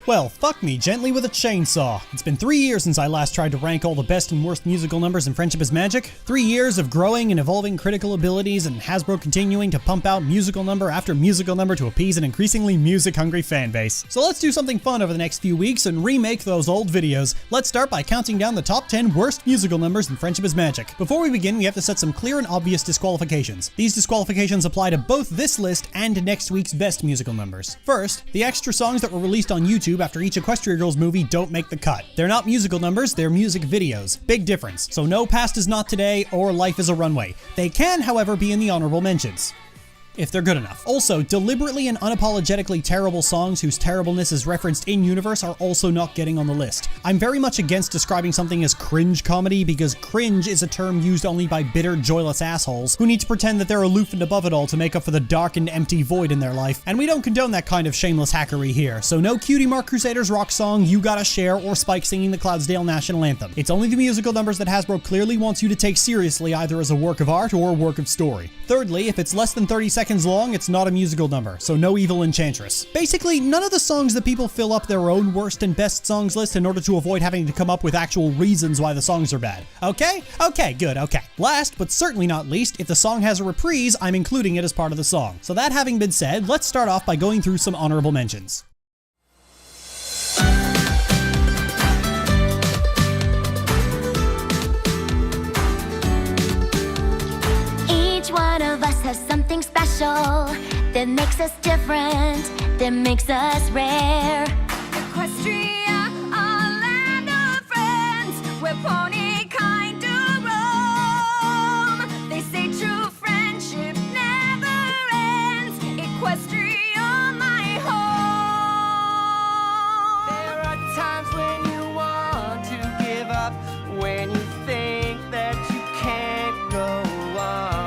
Well, fuck me gently with a chainsaw. It's been 3 years since I last tried to rank all the best and worst musical numbers in Friendship is Magic. 3 years of growing and evolving critical abilities and Hasbro continuing to pump out musical number after musical number to appease an increasingly music-hungry fan base. So let's do something fun over the next few weeks and remake those old videos. Let's start by counting down the top 10 worst musical numbers in Friendship is Magic. Before we begin, we have to set some clear and obvious disqualifications. These disqualifications apply to both this list and next week's best musical numbers. First, the extra songs that were released on YouTube after each Equestria Girls movie don't make the cut. They're not musical numbers, they're music videos. Big difference. So no Past is Not Today or Life is a Runway. They can, however, be in the honorable mentions, if they're good enough. Also, deliberately and unapologetically terrible songs whose terribleness is referenced in-universe are also not getting on the list. I'm very much against describing something as cringe comedy because cringe is a term used only by bitter, joyless assholes who need to pretend that they're aloof and above it all to make up for the dark and empty void in their life, and we don't condone that kind of shameless hackery here, so no Cutie Mark Crusaders rock song, You Gotta Share, or Spike singing the Cloudsdale National Anthem. It's only the musical numbers that Hasbro clearly wants you to take seriously either as a work of art or a work of story. Thirdly, if it's less than 30 seconds long, it's not a musical number, so no Evil Enchantress. Basically, none of the songs that people fill up their own worst and best songs list in order to avoid having to come up with actual reasons why the songs are bad. Okay? Okay, good, okay. Last, but certainly not least, if the song has a reprise, I'm including it as part of the song. So that having been said, let's start off by going through some honorable mentions. One of us has something special that makes us different, that makes us rare. Equestria, a land of friends, where pony kind to roam. They say true friendship never ends. Equestria, my home. There are times when you want to give up, when you think that you can't go on.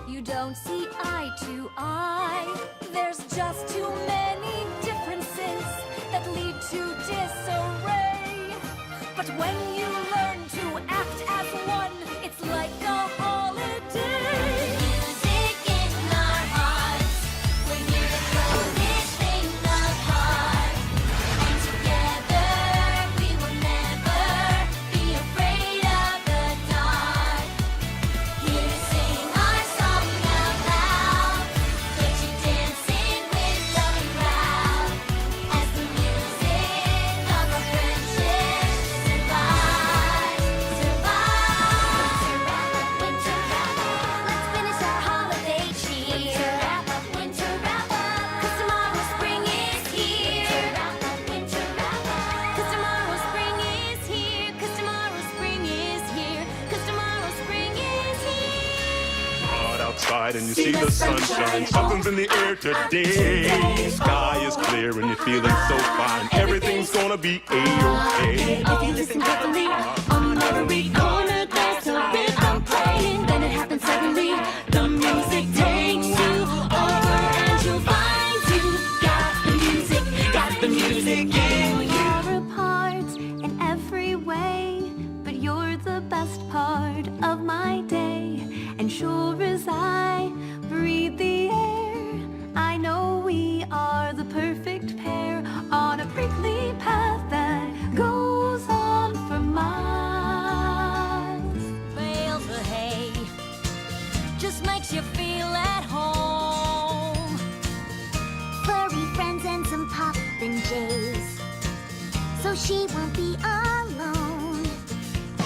You don't see eye to eye. There's just too many differences that lead to disarray. But when you learn to act as one, it's like a holiday. Music in our hearts, we're here to throw this thing apart. And together we will never be afraid of the dark. Here to sing our song out loud, get you dancing with the crowd. As the music of our friendship survives. Winter wrap up, let's finish our holiday cheer. Winter wrap up, 'cause tomorrow spring is here. Winter wrap up, 'cause tomorrow spring is here. 'Cause tomorrow spring is here. 'Cause tomorrow spring is here. Out outside and you see the sunshine. Something's in the air today. Sky is clear and you're feeling so fine. Everything's gonna be A-okay. If you listen carefully, on every corner there's a rhythm playing. Then it happens suddenly, the music takes you over and you'll find you got the music in you. You're a part in every way, but you're the best part of my day. And sure as I breathe the air, I know we are the perfect pair on a prickly path that goes on for miles. Bales of hay just makes you feel at home. Furry friends and some poppin' jays, so she won't be alone.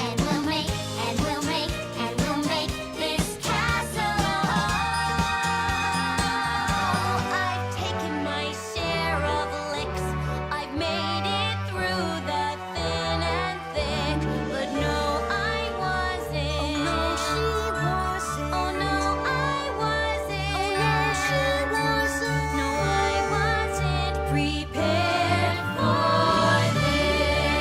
And we'll make, and we'll make, and we'll make this castle. I've taken my share of licks. I've made it through the thin and thick. But no, I wasn't. Oh no, she wasn't. Oh no, I wasn't. Oh no, she wasn't. No, I wasn't prepared for this.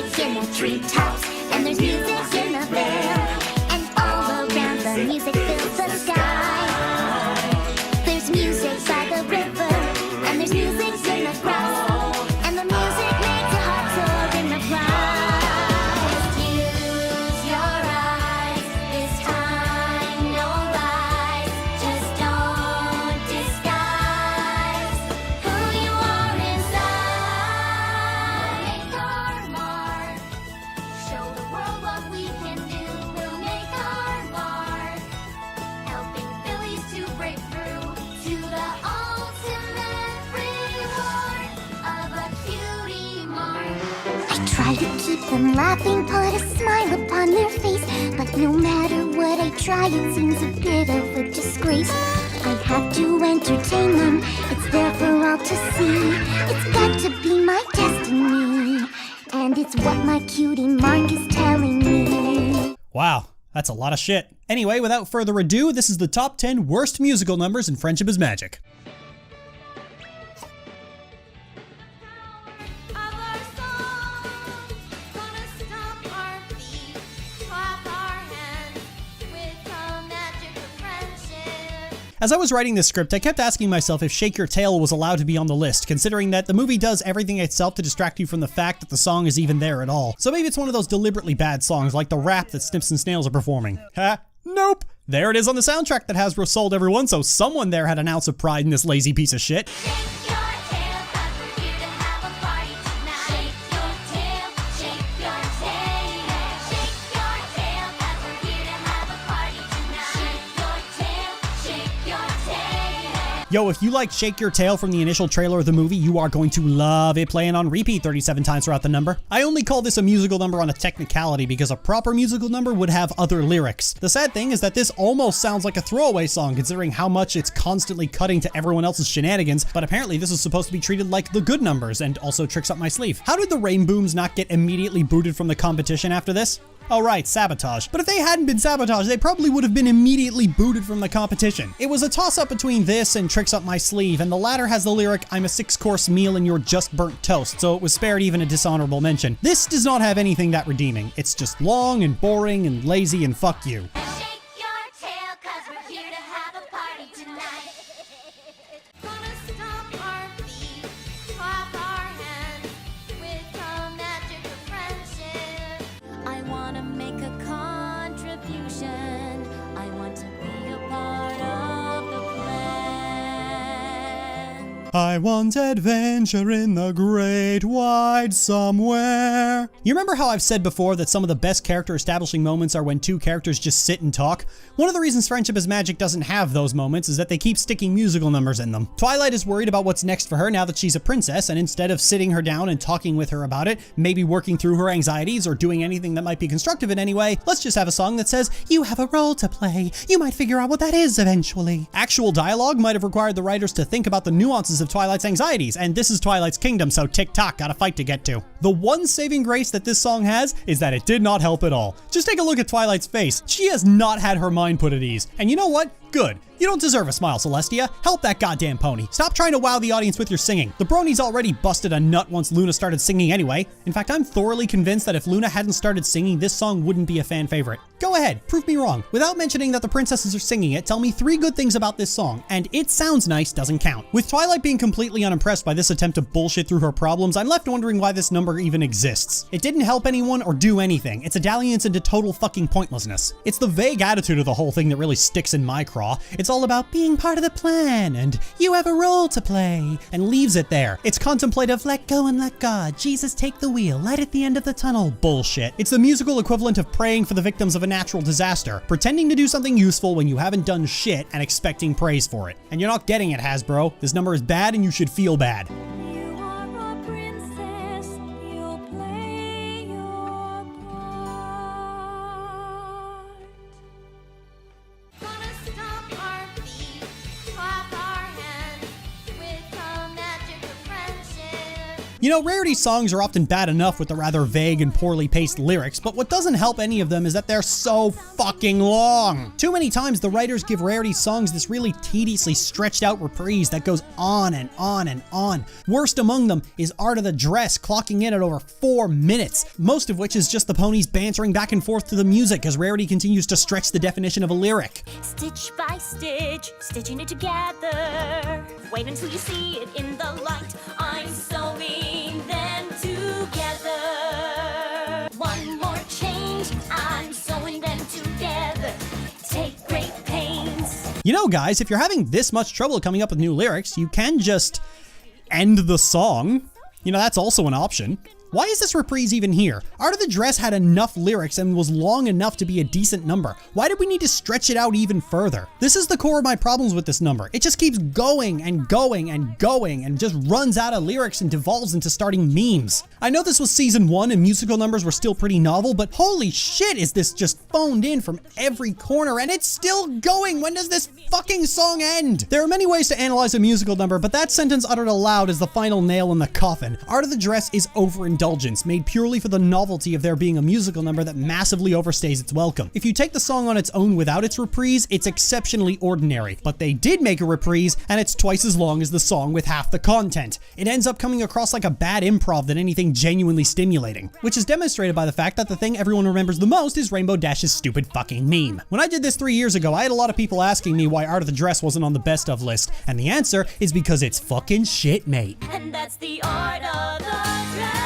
music in the treetops, and there's music in the vale, and all around the music fills the sky. There's music by the river, and there's music in the grass, and the music makes a heart soar in the prize. Use your eyes, this time no lies, just don't disguise who you are inside. Make our mark, show the world what we can do. We'll make our mark, helping Phillies to break through to the ultimate reward of a cutie mark. I try to keep them laughing, put a smile upon their face, but no matter what I try, it seems a bit of a disgrace. I have to entertain them, it's there for all to see. It's got to be my destiny, and it's what my cutie mark is telling me. Wow, that's a lot of shit. Anyway, without further ado, this is the top 10 worst musical numbers in Friendship is Magic. Of our songs, gonna stomp our feet, clap our hands with the magic of friendship. As I was writing this script, I kept asking myself if Shake Your Tail was allowed to be on the list, considering that the movie does everything itself to distract you from the fact that the song is even there at all. So maybe it's one of those deliberately bad songs, like the rap that Snips and Snails are performing. Ha? Nope. There it is on the soundtrack that Hasbro sold everyone, so someone there had an ounce of pride in this lazy piece of shit. Shake your tail, 'cause we're here to have a party tonight. Shake your tail, shake your tail. Shake your tail, 'cause we're here to have a party tonight. Shake your tail. Yo, if you like Shake Your Tail from the initial trailer of the movie, you are going to love it playing on repeat 37 times throughout the number. I only call this a musical number on a technicality because a proper musical number would have other lyrics. The sad thing is that this almost sounds like a throwaway song considering how much it's constantly cutting to everyone else's shenanigans, but apparently this is supposed to be treated like the good numbers and also tricks up my sleeve. How did the Rain Booms not get immediately booted from the competition after this? Oh right, sabotage. But if they hadn't been sabotaged, they probably would have been immediately booted from the competition. It was a toss-up between this and Tricks Up My Sleeve, and the latter has the lyric, "I'm a 6-course meal and you're just burnt toast," so it was spared even a dishonorable mention. This does not have anything that redeeming. It's just long and boring and lazy and fuck you. Shake your tail, 'cause we're here to have a party tonight. Gonna stomp our feet, clap our hands with the magic of friendship. I wanna make a contribution. I want to be a part of the plan. I want adventure in the great wide somewhere. You remember how I've said before that some of the best character establishing moments are when two characters just sit and talk? One of the reasons Friendship is Magic doesn't have those moments is that they keep sticking musical numbers in them. Twilight is worried about what's next for her now that she's a princess, and instead of sitting her down and talking with her about it, maybe working through her anxieties or doing anything that might be constructive in any way, let's just have a song that says, "You have a role to play. You might figure out what that is eventually." Actual dialogue might have required the writers to think about the nuances of Twilight's anxieties, and this is Twilight's kingdom, so tick-tock, got a fight to get to. The one saving grace that this song has is that it did not help at all. Just take a look at Twilight's face. She has not had her mind put at ease. And you know what? Good. You don't deserve a smile, Celestia. Help that goddamn pony. Stop trying to wow the audience with your singing. The bronies already busted a nut once Luna started singing anyway. In fact, I'm thoroughly convinced that if Luna hadn't started singing, this song wouldn't be a fan favorite. Go ahead, prove me wrong. Without mentioning that the princesses are singing it, tell me 3 good things about this song, and "it sounds nice" doesn't count. With Twilight being completely unimpressed by this attempt to bullshit through her problems, I'm left wondering why this number even exists. It didn't help anyone or do anything. It's a dalliance into total fucking pointlessness. It's the vague attitude of the whole thing that really sticks in my craw. It's all about being part of the plan, and you have a role to play, and leaves it there. It's contemplative, let go and let God, Jesus take the wheel, light at the end of the tunnel bullshit. It's the musical equivalent of praying for the victims of a natural disaster, pretending to do something useful when you haven't done shit and expecting praise for it. And you're not getting it, Hasbro. This number is bad and you should feel bad. You are a princess, you'll play your part. Gonna stomp our feet, clap our hands with the magic of friendship. You know, Rarity's songs are often bad enough with the rather vague and poorly paced lyrics, but what doesn't help any of them is that they're so fucking long. Too many times the writers give Rarity's songs this really tediously stretched out reprise that goes on and on and on. Worst among them is Art of the Dress, clocking in at over 4 minutes, most of which is just the ponies bantering back and forth to the music as Rarity continues to stretch the definition of a lyric. Stitch by stitch, stitching it together. Wait until you see it in the light. I'm sewing them together. One more change, I'm sewing them together. Take great pains. You know, guys, if you're having this much trouble coming up with new lyrics, you can just end the song. You know, that's also an option. Why is this reprise even here? Art of the Dress had enough lyrics and was long enough to be a decent number. Why did we need to stretch it out even further? This is the core of my problems with this number. It just keeps going and going and going and just runs out of lyrics and devolves into starting memes. I know this was season 1 and musical numbers were still pretty novel, but holy shit is this just phoned in from every corner and it's still going. When does this fucking song end? There are many ways to analyze a musical number, but that sentence uttered aloud is the final nail in the coffin. Art of the Dress is overindulgence made purely for the novelty of there being a musical number that massively overstays its welcome. If you take the song on its own without its reprise, it's exceptionally ordinary. But they did make a reprise, and it's twice as long as the song with half the content. It ends up coming across like a bad improv than anything genuinely stimulating, which is demonstrated by the fact that the thing everyone remembers the most is Rainbow Dash's stupid fucking meme. When I did this 3 years ago, I had a lot of people asking me why Art of the Dress wasn't on the best of list, and the answer is because it's fucking shit, mate. And that's the art of the dress.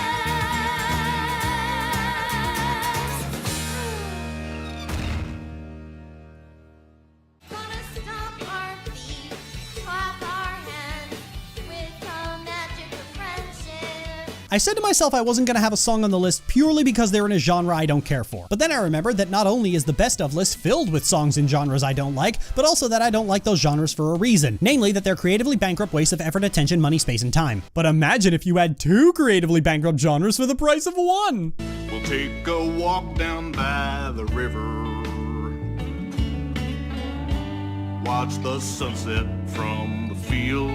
Gonna stomp our feet, clap our hands with the magic of friendship. I said to myself I wasn't going to have a song on the list purely because they're in a genre I don't care for. But then I remembered that not only is the best of list filled with songs in genres I don't like, but also that I don't like those genres for a reason. Namely, that they're creatively bankrupt wastes of effort, attention, money, space, and time. But imagine if you had 2 creatively bankrupt genres for the price of 1. We'll take a walk down by the river. Watch the sunset from the field.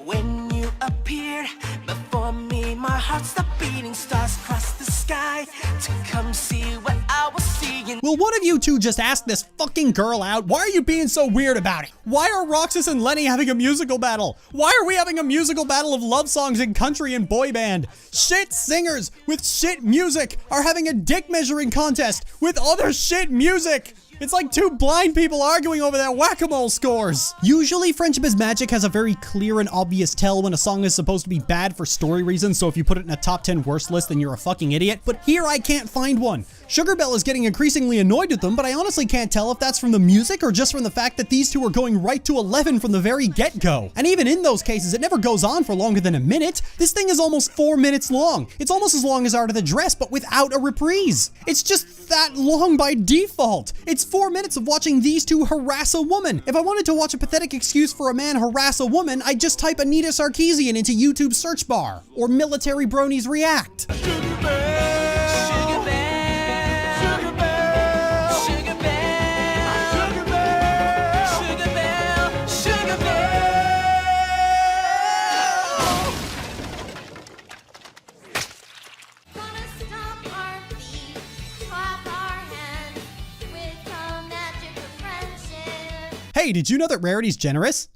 When you appeared before me, my heart stopped beating, stars crossed the sky to come see what I was seeing. Will one of you two just ask this fucking girl out? Why are you being so weird about it? Why are Roxas and Lenny having a musical battle? Why are we having a musical battle of love songs in country and boy band? Shit singers with shit music are having a dick measuring contest with other shit music. It's like 2 blind people arguing over their whack-a-mole scores. Usually, Friendship is Magic has a very clear and obvious tell when a song is supposed to be bad for story reasons, so if you put it in a top 10 worst list, then you're a fucking idiot. But here I can't find one. Sugar Belle is getting increasingly annoyed with them, but I honestly can't tell if that's from the music or just from the fact that these two are going right to 11 from the very get-go. And even in those cases, it never goes on for longer than a minute. This thing is almost 4 minutes long. It's almost as long as Art of the Dress, but without a reprise. It's just that long by default. It's 4 minutes of watching these two harass a woman. If I wanted to watch a pathetic excuse for a man harass a woman, I'd just type Anita Sarkeesian into YouTube's search bar, or Military Bronies React. Sugar Belle, Sugar Belle, Sugar Belle, Sugar Belle, Sugar Belle, Sugar Belle. Gonna stomp our feet, clap our hands with the magic of friendship. Hey, did you know that Rarity's generous?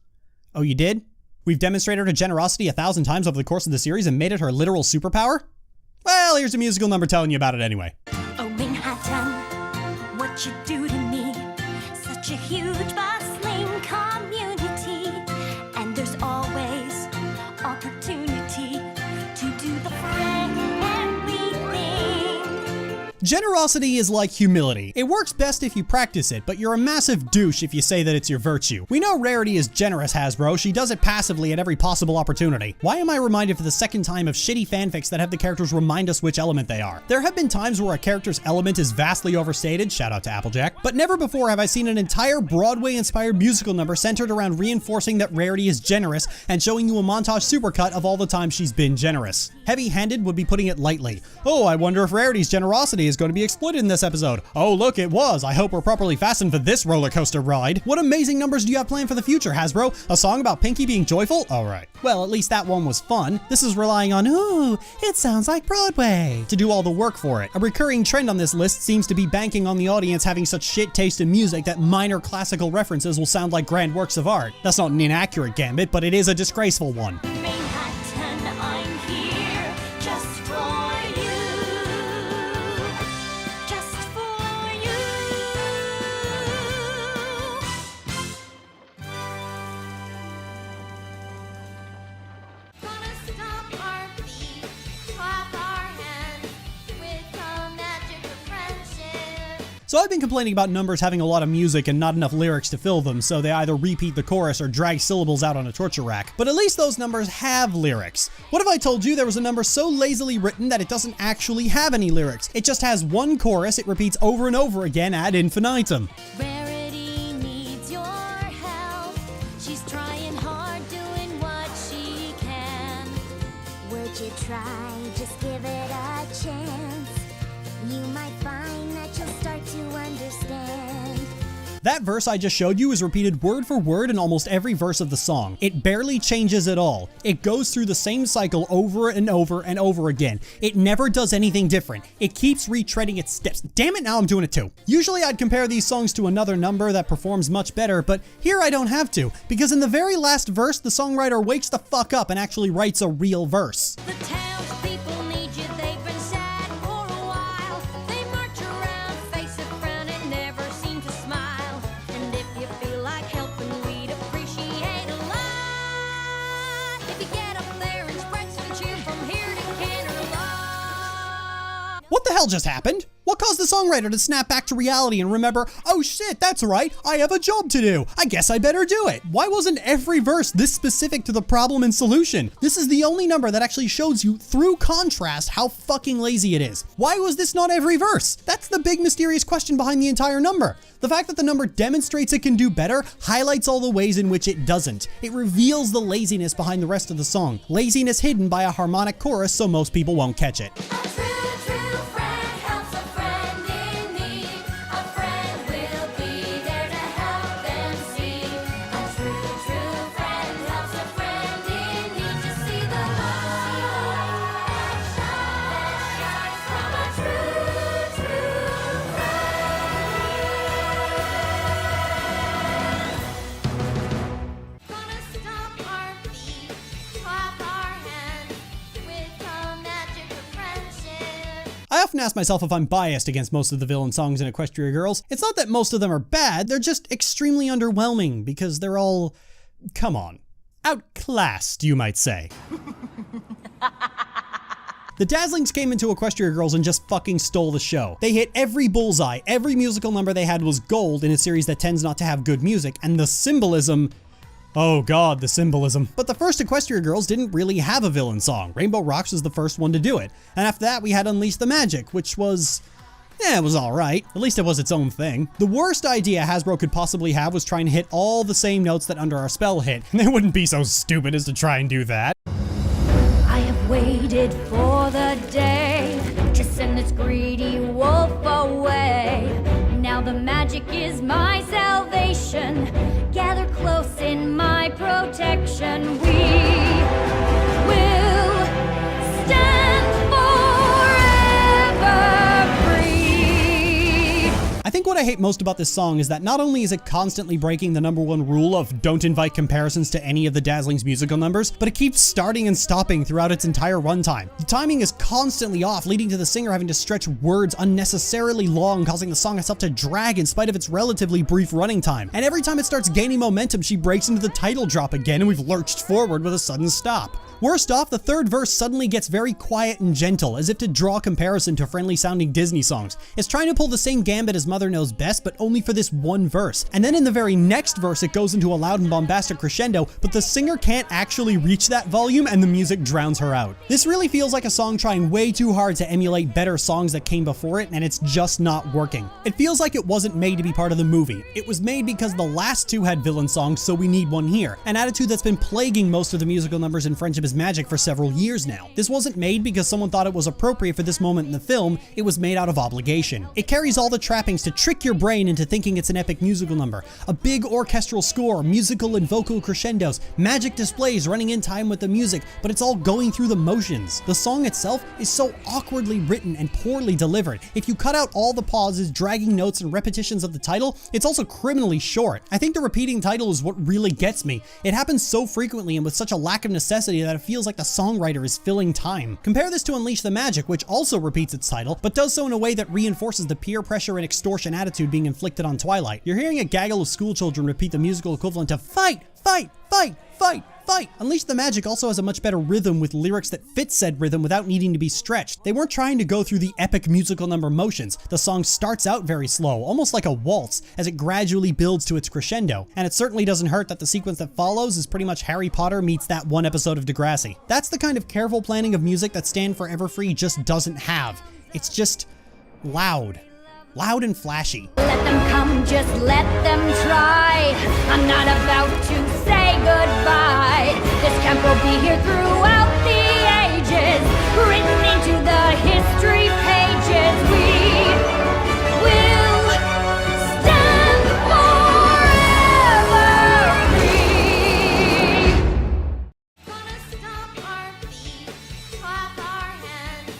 Oh, you did? We've demonstrated her generosity 1,000 times over the course of the series and made it her literal superpower? Well, here's a musical number telling you about it anyway. Oh, Manhattan, what you do to me. Such a huge, bustling community. And there's always opportunity to do the friendly thing. Generosity is like humility. It works best if you practice it, but you're a massive douche if you say that it's your virtue. We know Rarity is generous, Hasbro. She does it passively at every possible opportunity. Why am I reminded for the second time of shitty fanfics that have the characters remind us which element they are? There have been times where a character's element is vastly overstated, shout out to Applejack, but never before have I seen an entire Broadway-inspired musical number centered around reinforcing that Rarity is generous and showing you a montage supercut of all the times she's been generous. Heavy-handed would be putting it lightly. Oh, I wonder if Rarity's generosity is going to be exploited in this episode. Oh look, it was. I hope we're properly fastened for this roller coaster ride. What amazing numbers do you have planned for the future, Hasbro? A song about Pinky being joyful? Alright. Well, at least that one was fun. This is relying on, ooh, it sounds like Broadway, to do all the work for it. A recurring trend on this list seems to be banking on the audience having such shit taste in music that minor classical references will sound like grand works of art. That's not an inaccurate gambit, but it is a disgraceful one. Manhattan, I'm here just for you. Just for you. Gonna stop our feet, clap our hands with the magic of friendship. So I've been complaining about numbers having a lot of music and not enough lyrics to fill them, so they either repeat the chorus or drag syllables out on a torture rack. But at least those numbers have lyrics. What if I told you there was a number so lazily written that it doesn't actually have any lyrics? It just has one chorus it repeats over and over again ad infinitum. Rarity needs your help. She's trying hard, doing what she can. Would you try? Just give it a chance. You might find that you'll start to understand. That verse I just showed you is repeated word for word in almost every verse of the song. It barely changes at all. It goes through the same cycle over and over and over again. It never does anything different. It keeps retreading its steps. Damn it, now I'm doing it too. Usually I'd compare these songs to another number that performs much better, but here I don't have to, because in the very last verse, the songwriter wakes the fuck up and actually writes a real verse. The townspeople need you, they've been sad for a while. They march around, face a frown, and never seem to smile. And if you feel like helping, we'd appreciate a lot. If you get up there and spread some cheer from here to Canterlot. What the hell just happened? What caused the songwriter to snap back to reality and remember, oh shit, that's right, I have a job to do. I guess I better do it. Why wasn't every verse this specific to the problem and solution? This is the only number that actually shows you, through contrast, how fucking lazy it is. Why was this not every verse? That's the big mysterious question behind the entire number. The fact that the number demonstrates it can do better highlights all the ways in which it doesn't. It reveals the laziness behind the rest of the song. Laziness hidden by a harmonic chorus so most people won't catch it. A true, true friend helps a friend in need. A friend will be there to help them see. A true, true friend helps a friend in need to see the light that shines from a true, true friend. Gonna stomp our feet, clap our hands with the magic of friendship. I often ask myself if I'm biased against most of the villain songs in Equestria Girls. It's not that most of them are bad, they're just extremely underwhelming because they're all, come on, outclassed, you might say. The Dazzlings came into Equestria Girls and just fucking stole the show. They hit every bullseye, every musical number they had was gold in a series that tends not to have good music, and the symbolism, oh god, the symbolism. But the first Equestria Girls didn't really have a villain song. Rainbow Rocks was the first one to do it. And after that we had Unleash the Magic, which was, it was alright. At least it was its own thing. The worst idea Hasbro could possibly have was trying to hit all the same notes that Under Our Spell hit. They wouldn't be so stupid as to try and do that. I have waited for the day to send this greedy wolf away. Now the magic is my salvation. Gather close in my protection. We will stand forever free. I think what I hate most about this song is that not only is it constantly breaking the #1 rule of don't invite comparisons to any of the Dazzlings musical numbers, but it keeps starting and stopping throughout its entire runtime. The timing is constantly off, leading to the singer having to stretch words unnecessarily long, causing the song itself to drag in spite of its relatively brief running time. And every time it starts gaining momentum, she breaks into the title drop again and we've lurched forward with a sudden stop. Worst off, the third verse suddenly gets very quiet and gentle, as if to draw comparison to friendly sounding Disney songs. It's trying to pull the same gambit as Mother Knows knows best, but only for this one verse. And then in the very next verse, it goes into a loud and bombastic crescendo, but the singer can't actually reach that volume and the music drowns her out. This really feels like a song trying way too hard to emulate better songs that came before it, and it's just not working. It feels like it wasn't made to be part of the movie. It was made because the last two had villain songs, so we need one here. An attitude that's been plaguing most of the musical numbers in Friendship is Magic for several years now. This wasn't made because someone thought it was appropriate for this moment in the film, it was made out of obligation. It carries all the trappings to trick your brain into thinking it's an epic musical number. A big orchestral score, musical and vocal crescendos, magic displays running in time with the music, but it's all going through the motions. The song itself is so awkwardly written and poorly delivered. If you cut out all the pauses, dragging notes, and repetitions of the title, it's also criminally short. I think the repeating title is what really gets me. It happens so frequently and with such a lack of necessity that it feels like the songwriter is filling time. Compare this to Unleash the Magic, which also repeats its title, but does so in a way that reinforces the peer pressure and extortion attitude being inflicted on Twilight. You're hearing a gaggle of schoolchildren repeat the musical equivalent of fight, fight, fight, fight, fight. Unleash the Magic also has a much better rhythm with lyrics that fit said rhythm without needing to be stretched. They weren't trying to go through the epic musical number motions. The song starts out very slow, almost like a waltz, as it gradually builds to its crescendo. And it certainly doesn't hurt that the sequence that follows is pretty much Harry Potter meets that one episode of Degrassi. That's the kind of careful planning of music that Stand for Everfree just doesn't have. It's just loud. Loud and flashy. Let them come, just let them try. I'm not about to say goodbye. This camp will be here throughout the ages, written into the history pages. We will stand forever free. Gonna stomp our feet, clap our hands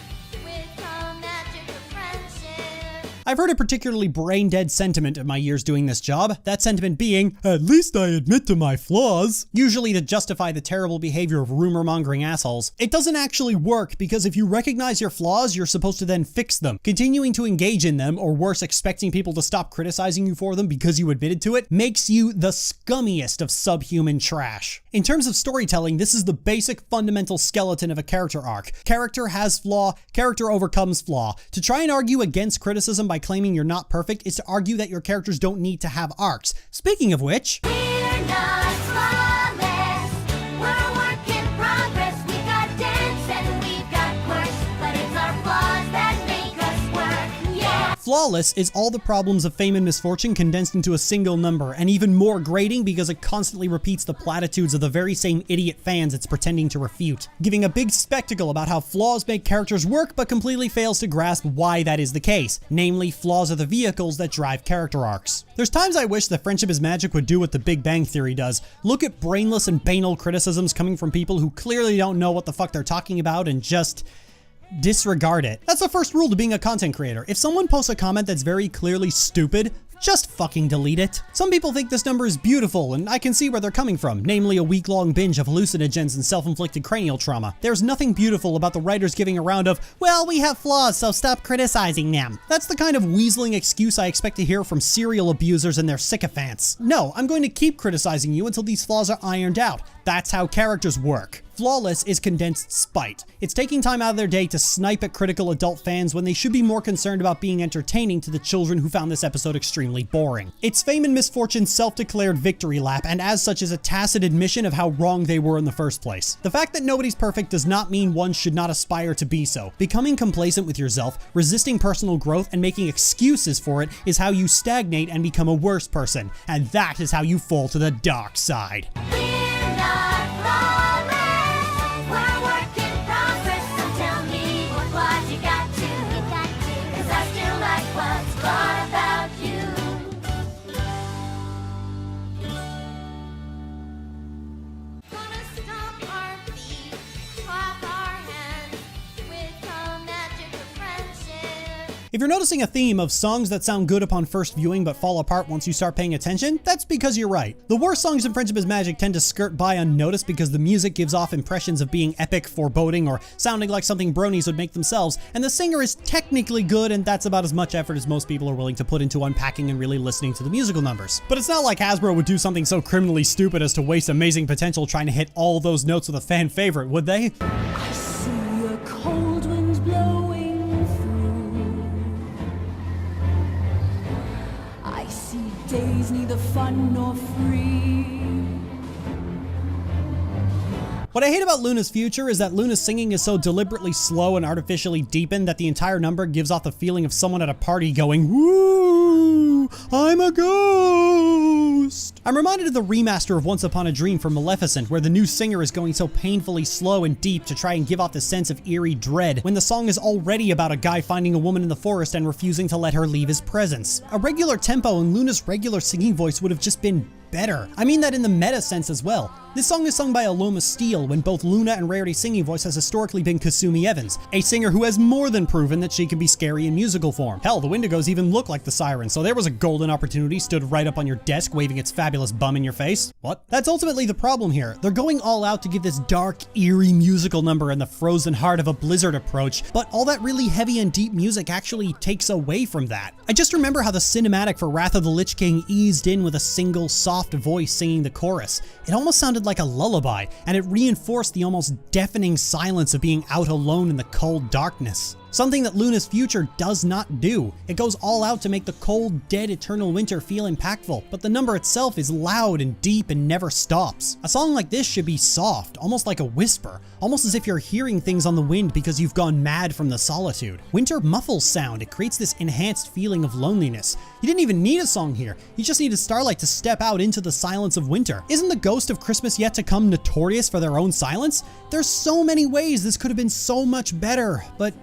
with the magic of friendship. I've heard a particularly brain-dead sentiment in my years doing this job, that sentiment being, at least I admit to my flaws, usually to justify the terrible behavior of rumor-mongering assholes. It doesn't actually work, because if you recognize your flaws, you're supposed to then fix them. Continuing to engage in them, or worse, expecting people to stop criticizing you for them because you admitted to it, makes you the scummiest of subhuman trash. In terms of storytelling, this is the basic fundamental skeleton of a character arc. Character has flaw, character overcomes flaw. To try and argue against criticism by claiming you're not perfect is to argue that your characters don't need to have arcs. Speaking of which, We're not flawless. We're a work in progress. We got dents and we got quirks, but it's our flaws that make us work. Yeah. Flawless is all the problems of fame and misfortune condensed into a single number, and even more grating because it constantly repeats the platitudes of the very same idiot fans it's pretending to refute, giving a big spectacle about how flaws make characters work but completely fails to grasp why that is the case. Namely, flaws are the vehicles that drive character arcs. There's times I wish that Friendship is Magic would do what The Big Bang Theory does. Look at brainless and banal criticisms coming from people who clearly don't know what the fuck they're talking about and just disregard it. That's the first rule to being a content creator. If someone posts a comment that's very clearly stupid, just fucking delete it. Some people think this number is beautiful, and I can see where they're coming from, namely a week-long binge of hallucinogens and self-inflicted cranial trauma. There's nothing beautiful about the writers giving a round of, well, we have flaws, so stop criticizing them. That's the kind of weaseling excuse I expect to hear from serial abusers and their sycophants. No, I'm going to keep criticizing you until these flaws are ironed out. That's how characters work. Flawless is condensed spite. It's taking time out of their day to snipe at critical adult fans when they should be more concerned about being entertaining to the children who found this episode extremely boring. It's Fame and Misfortune's self-declared victory lap, and as such is a tacit admission of how wrong they were in the first place. The fact that nobody's perfect does not mean one should not aspire to be so. Becoming complacent with yourself, resisting personal growth, and making excuses for it is how you stagnate and become a worse person, and that is how you fall to the dark side. We're not flawless. We're a work in progress. So tell me what flaws you got to. 'Cause I still like what's flawed about you. Gonna stomp our feet, clap our hands with the magic of friendship. If you're noticing a theme of songs that sound good upon first viewing but fall apart once you start paying attention, that's because you're right. The worst songs in Friendship is Magic tend to skirt by unnoticed because the music gives off impressions of being epic, foreboding, or sounding like something bronies would make themselves, and the singer is technically good, and that's about as much effort as most people are willing to put into unpacking and really listening to the musical numbers. But it's not like Hasbro would do something so criminally stupid as to waste amazing potential trying to hit all those notes with a fan favorite, would they? I see a cold wind blowing through. neither fun nor free. What I hate about Luna's future is that Luna's singing is so deliberately slow and artificially deepened that the entire number gives off the feeling of someone at a party going, "Woo, I'm a ghost." I'm reminded of the remaster of Once Upon a Dream for Maleficent, where the new singer is going so painfully slow and deep to try and give off the sense of eerie dread, when the song is already about a guy finding a woman in the forest and refusing to let her leave his presence. A regular tempo and Luna's regular singing voice would have just been better. I mean that in the meta sense as well. This song is sung by Aloma Steele when both Luna and Rarity's singing voice has historically been Kasumi Evans, a singer who has more than proven that she can be scary in musical form. Hell, the Wendigos even look like the Sirens, so there was a golden opportunity stood right up on your desk waving its fabulous bum in your face. What? That's ultimately the problem here. They're going all out to give this dark, eerie musical number in the frozen heart of a blizzard approach, but all that really heavy and deep music actually takes away from that. I just remember how the cinematic for Wrath of the Lich King eased in with a single soft voice singing the chorus. It almost sounded like a lullaby, and it reinforced the almost deafening silence of being out alone in the cold darkness. Something that Luna's future does not do. It goes all out to make the cold, dead, eternal winter feel impactful, but the number itself is loud and deep and never stops. A song like this should be soft, almost like a whisper, almost as if you're hearing things on the wind because you've gone mad from the solitude. Winter muffles sound. It creates this enhanced feeling of loneliness. You didn't even need a song here. You just needed Starlight to step out into the silence of winter. Isn't the ghost of Christmas Yet to Come notorious for their own silence? There's so many ways this could have been so much better, but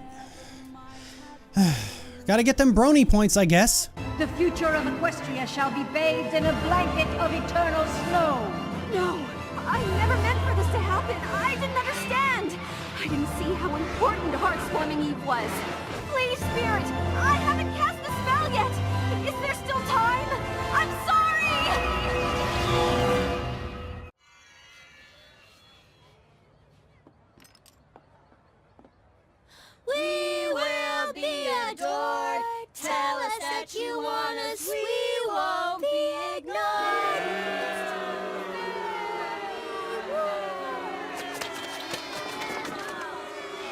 gotta get them brony points, I guess. The future of Equestria shall be bathed in a blanket of eternal snow. No, I never meant for this to happen. I didn't understand. I didn't see how important Heartswarming Eve was. Please, Spirit, I haven't cast the spell yet. Is there still time? I'm sorry! We will be adored. Tell us that you want us. We won't be ignored.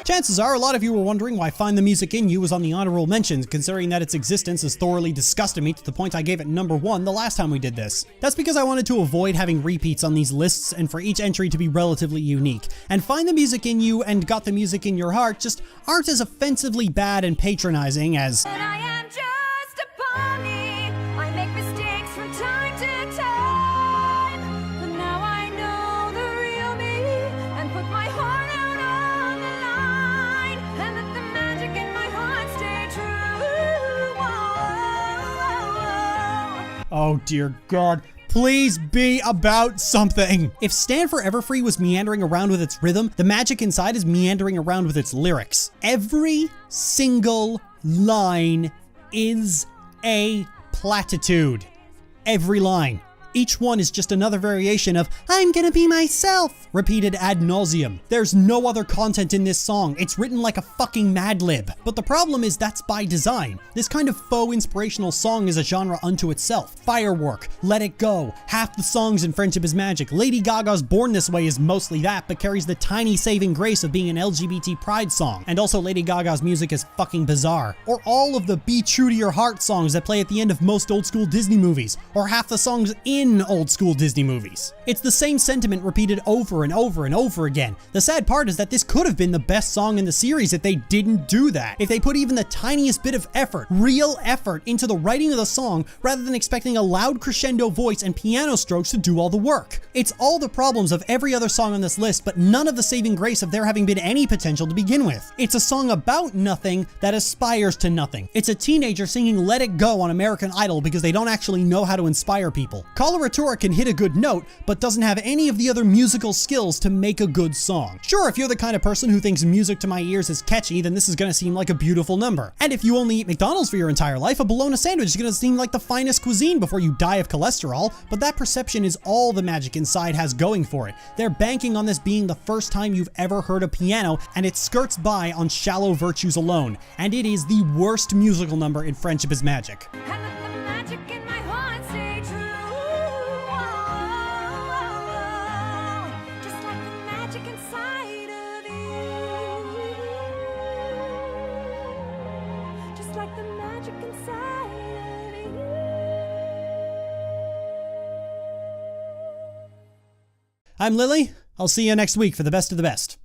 Chances are a lot of you were wondering why Find the Music in You was on the honorable mentions, considering that its existence has thoroughly disgusted me to the point I gave it number 1 the last time we did this. That's because I wanted to avoid having repeats on these lists and for each entry to be relatively unique. And Find the Music in You and Got the Music in Your Heart just aren't as offensively bad and patronizing as And I am just a bunny. I make mistakes from time to time. But now I know the real me and put my heart out on the line. And let the magic in my heart stay true. Whoa. oh dear God. Please be about something. If Stand for Everfree was meandering around with its rhythm, the magic inside is meandering around with its lyrics. Every single line is a platitude. Every line. Each one is just another variation of "I'm gonna be myself," repeated ad nauseum. There's no other content in this song. It's written like a fucking Mad Lib. But the problem is that's by design. This kind of faux inspirational song is a genre unto itself. Firework, Let It Go, half the songs in Friendship is Magic. Lady Gaga's Born This Way is mostly that, but carries the tiny saving grace of being an LGBT pride song. And also Lady Gaga's music is fucking bizarre. Or all of the Be True to Your Heart songs that play at the end of most old school Disney movies. Or half the songs in old school Disney movies. It's the same sentiment repeated over and over and over again. The sad part is that this could have been the best song in the series if they didn't do that. If they put even the tiniest bit of effort, real effort, into the writing of the song rather than expecting a loud crescendo voice and piano strokes to do all the work. It's all the problems of every other song on this list, but none of the saving grace of there having been any potential to begin with. It's a song about nothing that aspires to nothing. It's a teenager singing Let It Go on American Idol because they don't actually know how to inspire people. Coloratura can hit a good note, but doesn't have any of the other musical skills to make a good song. Sure, if you're the kind of person who thinks music to my ears is catchy, then this is gonna seem like a beautiful number. And if you only eat McDonald's for your entire life, a bologna sandwich is gonna seem like the finest cuisine before you die of cholesterol, but that perception is all the magic inside has going for it. They're banking on this being the first time you've ever heard a piano, and it skirts by on shallow virtues alone. And it is the worst musical number in Friendship is Magic. And let the magic in my heart stay true. Just like the magic inside of you. Just like the magic inside of you. I'm Lily. I'll see you next week for the best of the best.